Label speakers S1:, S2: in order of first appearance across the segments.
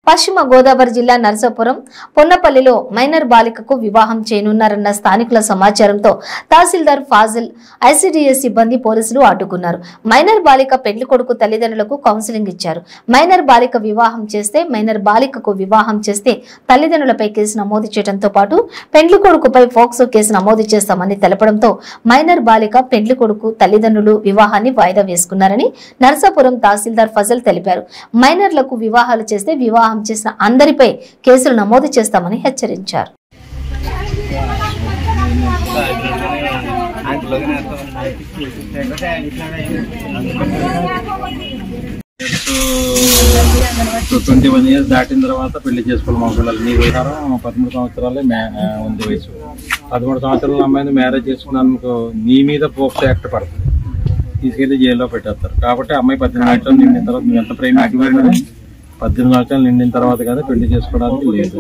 S1: పశ్చిమ గోదావరి జిల్లా నర్సాపురం పొన్నపల్లిలో మైనర్ బాలికకు వివాహం చేయనున్నారన్న స్థానికుల సమాచారంతో తహసీల్దార్ ఫాజిల్ ఐసీడీఎస్ సిబ్బంది పోలీసులు అడ్డుకున్నారు. మైనర్ బాలిక పెళ్లి కొడుకు తల్లిదండ్రులకు కౌన్సిలింగ్ ఇచ్చారు. మైనర్ బాలికకు వివాహం చేస్తే తల్లిదండ్రులపై కేసు నమోదు చేయడంతో పాటు పెళ్లి కొడుకుపై ఫోక్సో కేసు నమోదు చేస్తామని తెలపడంతో మైనర్ బాలిక పెళ్లి కొడుకు తల్లిదండ్రులు వివాహాన్ని వాయిదా వేసుకున్నారని నర్సాపురం తహసీల్దార్ ఫజల్ తెలిపారు. మైనర్లకు వివాహాలు చేస్తే వివాహం చేసిన అందరిపై కేసులు నమోదు చేస్తామని హెచ్చరించారు.
S2: సో 21 years దాటిన తర్వాత పెళ్లి చేసుకోవాలి. మా పిల్లలు నీ ప్రకారం 13 సంవత్సరాలే ఉంది వయసు. 13 సంవత్సరాల అమ్మాయిని మ్యారేజ్ చేసుకున్నందుకు నీ మీద పోక్సో యాక్ట్ పడుతుంది, తీసుకెళ్లి జైల్లో పెట్టేస్తారు. కాబట్టి అమ్మాయి 18 సంవత్సరాలు నిండిన తర్వాత నువ్వు ఎంత ప్రేమికున్నా 18 సంవత్సరాలు నిండిన తర్వాత కదా పెళ్లి చేసుకోవడానికి లేదు.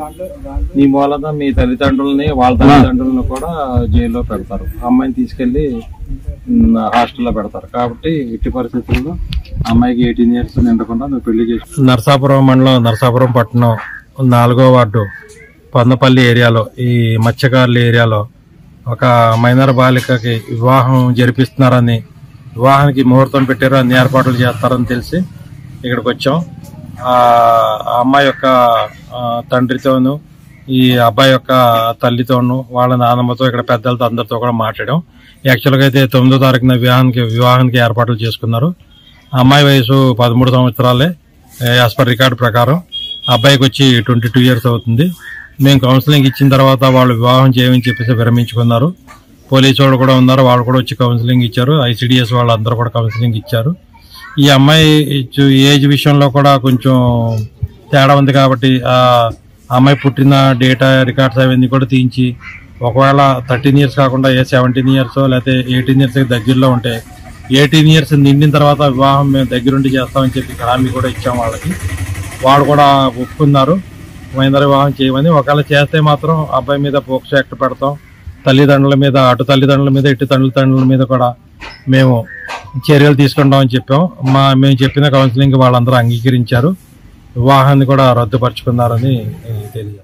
S2: నీ మూలంగా మీ తల్లిదండ్రులని వాళ్ళ తల్లిదండ్రులను కూడా జైల్లో పెడతారు. అమ్మాయిని తీసుకెళ్లి హాస్టల్లో పెడతారు. కాబట్టి ఇట్టి పరిస్థితుల్లో అమ్మాయికి 18 years నిండకుండా నువ్వు పెళ్లి చేసుకో. నర్సాపురం మండలం, నర్సాపురం పట్టణం 4వ వార్డు పొన్నపల్లి ఏరియాలో, ఈ మత్స్యకారుల ఏరియాలో ఒక మైనర్ బాలికకి వివాహం జరిపిస్తున్నారని, వివాహానికి ముహూర్తం పెట్టారు, అన్ని ఏర్పాట్లు చేస్తారని తెలిసి ఇక్కడికి వచ్చాం. ఆ అమ్మాయి యొక్క తండ్రితోనూ ఈ అబ్బాయి యొక్క తల్లితోనూ వాళ్ళ నాన్నమ్మతో ఇక్కడ పెద్దలతో అందరితో కూడా మాట్లాడాం. యాక్చువల్గా అయితే 9వ తారీఖున వివాహానికి ఏర్పాట్లు చేసుకున్నారు. అమ్మాయి వయసు 13 సంవత్సరాలే యాజ్ పర్ రికార్డు ప్రకారం. అబ్బాయికి వచ్చి 22 years అవుతుంది. మేము కౌన్సిలింగ్ ఇచ్చిన తర్వాత వాళ్ళు వివాహం చేయమని చెప్పేసి విరమించుకున్నారు. పోలీసు వాళ్ళు కూడా ఉన్నారు, వాళ్ళు కూడా వచ్చి కౌన్సిలింగ్ ఇచ్చారు. ఐసీడీఎస్ వాళ్ళు అందరూ కూడా కౌన్సిలింగ్ ఇచ్చారు. ఈ అమ్మాయి ఏజ్ విషయంలో కూడా కొంచెం తేడా ఉంది కాబట్టి ఆ అమ్మాయి పుట్టిన డేటా రికార్డ్స్ అవన్నీ కూడా తీయించి, ఒకవేళ 13 years కాకుండా 17 years లేకపోతే 18 years దగ్గరలో ఉంటే 18 years నిండిన తర్వాత వివాహం మేము దగ్గరుండి చేస్తామని చెప్పి హామీ కూడా ఇచ్చాం వాళ్ళకి. వాళ్ళు కూడా ఒప్పుకున్నారు మైనర్ వివాహం చేయమని. ఒకవేళ చేస్తే మాత్రం అబ్బాయి మీద పోక్సో యాక్ట్ పెడతాం. తల్లిదండ్రుల మీద, అటు తల్లిదండ్రుల మీద ఇటు తల్లిదండ్రుల మీద కూడా మేము చర్యలు తీసుకుంటామని చెప్పాం. మేము చెప్పిన కౌన్సిలింగ్ వాళ్ళందరూ అంగీకరించారు. వివాహాన్ని కూడా రద్దుపరుచుకున్నారని తెలియదు.